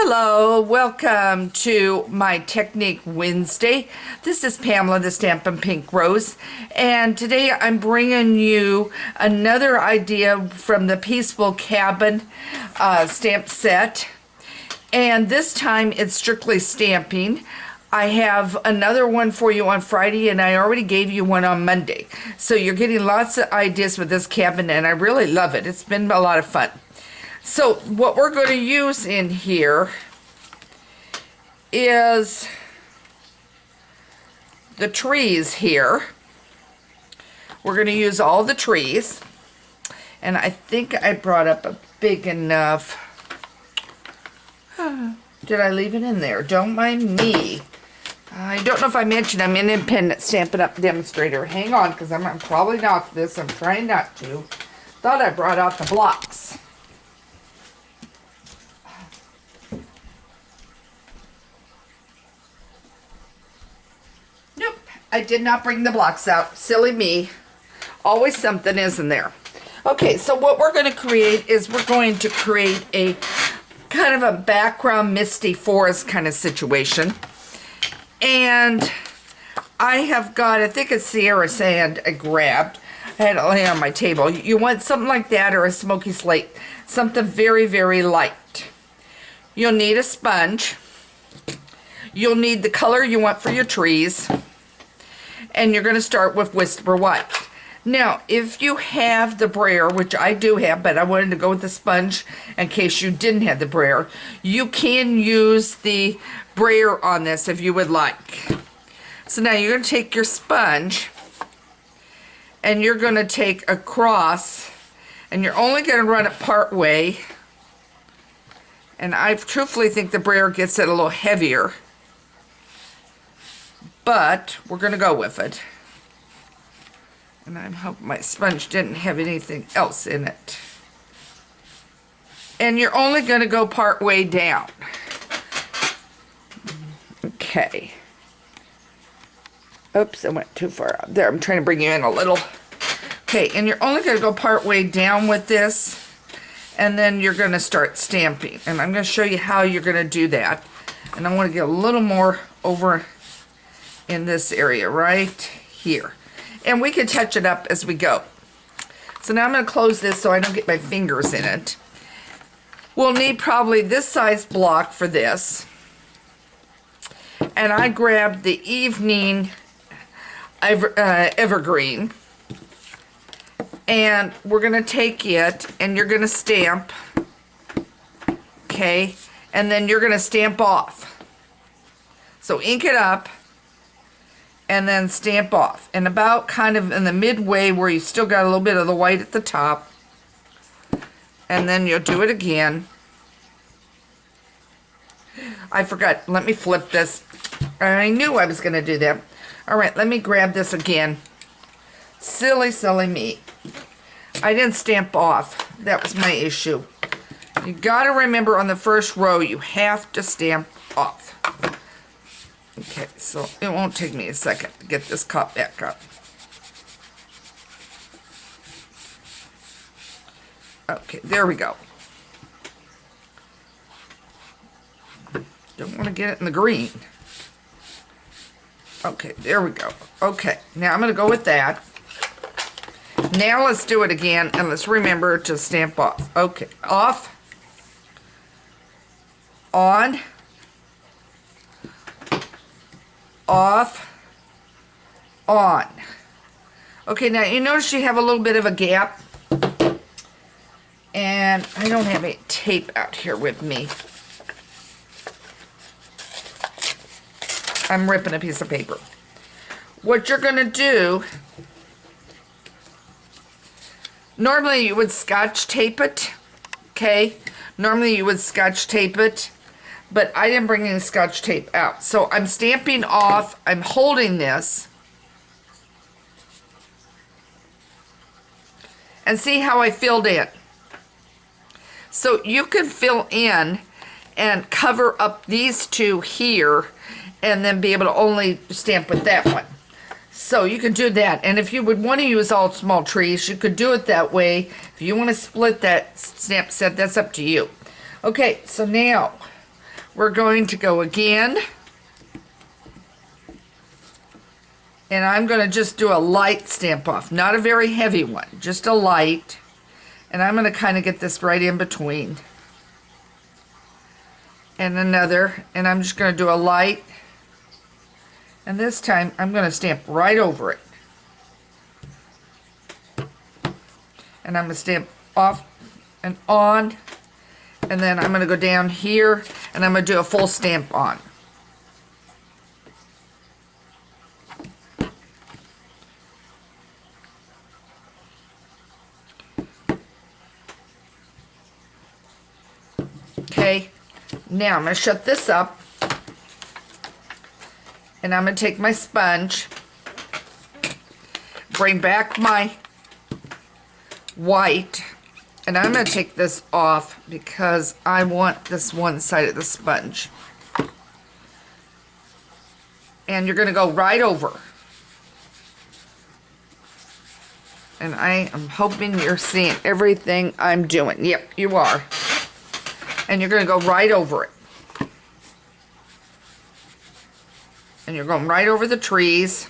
Hello, welcome to my Technique Wednesday. This is Pamela, the Stampin' Pink Rose, and today I'm bringing you another idea from the Peaceful Cabin stamp set, and this time it's strictly stamping. I have another one for you on Friday, and I already gave you one on Monday. So you're getting lots of ideas with this cabin, and I really love it. It's been a lot of fun. So what we're going to use in here is the trees here. We're going to use all the trees. And I think I brought up a big enough. Did I leave it in there? Don't mind me. I don't know if I mentioned I'm an independent Stampin' Up! Demonstrator. Hang on, because I'm probably not this. I'm trying not to. Thought I brought out the blocks. Nope, I did not bring the blocks out. Silly me. Always something, isn't there? Okay, so what we're going to create is we're going to create a kind of a background Misty Forest kind of situation. And I have got, I think it's Sierra Sand I grabbed. I had it lay on my table. You want something like that or a smoky slate. Something very, very light. You'll need a sponge. You'll need the color you want for your trees. And you're going to start with Whisper White. Now, if you have the brayer, which I do have, but I wanted to go with the sponge in case you didn't have the brayer, you can use the brayer on this if you would like. So now you're going to take your sponge and you're going to take across, and you're only going to run it part way. And I truthfully think the brayer gets it a little heavier, but we're going to go with it. And I hope my sponge didn't have anything else in it. And you're only going to go part way down. Okay. Oops, I went too far out there. I'm trying to bring you in a little. Okay, and you're only going to go part way down with this. And then you're going to start stamping. And I'm going to show you how you're going to do that. And I want to get a little more over in this area right here. And we can touch it up as we go. So now I'm going to close this so I don't get my fingers in it. We'll need probably this size block for this. And I grabbed the Evening Evergreen. And we're going to take it and you're going to stamp. Okay. And then you're going to stamp off. So ink it up. And then stamp off. And about kind of in the midway where you still got a little bit of the white at the top. And then you'll do it again. I forgot. Let me flip this. I knew I was going to do that. Alright, let me grab this again. Silly, silly me. I didn't stamp off. That was my issue. You got to remember on the first row, you have to stamp off. Okay, so it won't take me a second to get this caught back up. Okay, there we go. Don't want to get it in the green. Okay, there we go. Okay, now I'm going to go with that. Now let's do it again, and let's remember to stamp off. Okay, off, on, off, on. Okay, now you notice you have a little bit of a gap. And I don't have any tape out here with me. I'm ripping a piece of paper. What you're going to do, normally you would Scotch tape it. Okay? Normally you would Scotch tape it. But I didn't bring any Scotch tape out. So I'm stamping off. I'm holding this. And see how I filled in. So you can fill in and cover up these two here and then be able to only stamp with that one. So you can do that. And if you would want to use all small trees, you could do it that way. If you want to split that stamp set, that's up to you. Okay, so now we're going to go again. And I'm going to just do a light stamp off, not a very heavy one, just a light. And I'm going to kind of get this right in between. And another, and I'm just going to do a light. And this time I'm going to stamp right over it. And I'm going to stamp off and on. And then I'm going to go down here and I'm going to do a full stamp on. Okay, now I'm going to shut this up, and I'm going to take my sponge, bring back my white, and I'm going to take this off because I want this one side of the sponge. And you're going to go right over. And I am hoping you're seeing everything I'm doing. Yep, you are. And you're going to go right over it. And you're going right over the trees.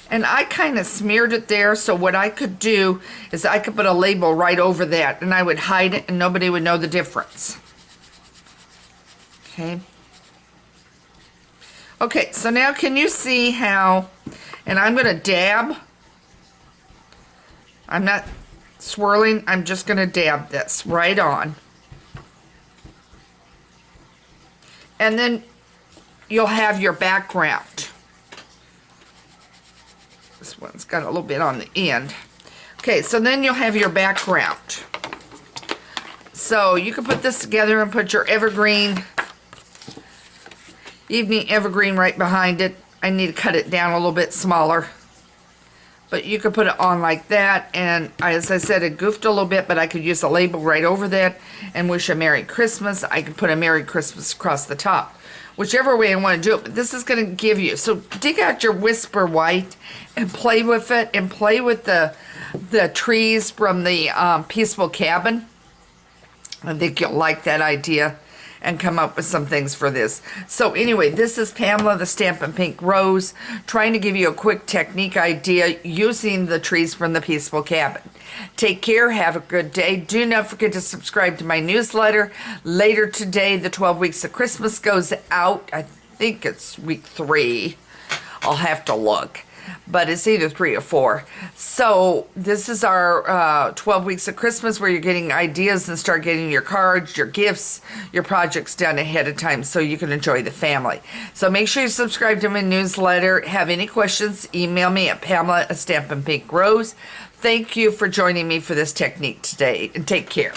And I kind of smeared it there, so what I could do is I could put a label right over that, and I would hide it and nobody would know the difference. Okay. Okay, so now can you see how, and I'm going to dab. I'm not swirling, I'm just going to dab this right on. And then you'll have your background. This one's got a little bit on the end. Okay, so then you'll have your background. So you can put this together and put your evergreen, evening evergreen right behind it. I need to cut it down a little bit smaller. But you could put it on like that. And as I said, it goofed a little bit, but I could use a label right over that and wish a Merry Christmas. I could put a Merry Christmas across the top. Whichever way I want to do it. But this is going to give you. So dig out your Whisper White and play with it. And play with the trees from the Peaceful Cabin. I think you'll like that idea and come up with some things for this. So anyway, this is Pamela the Stampin' Pink Rose, trying to give you a quick technique idea using the trees from the Peaceful Cabin. Take care, have a good day. Do not forget to subscribe to my newsletter. Later today, the 12 Weeks of Christmas goes out. I think it's week 3. I'll have to look. But it's either 3 or 4. So this is our 12 Weeks of Christmas, where you're getting ideas and start getting your cards, your gifts, your projects done ahead of time so you can enjoy the family. So make sure you subscribe to my newsletter. Have any questions, email me at Pamela at Stampin' Pink Rose. Thank you for joining me for this technique today, and take care.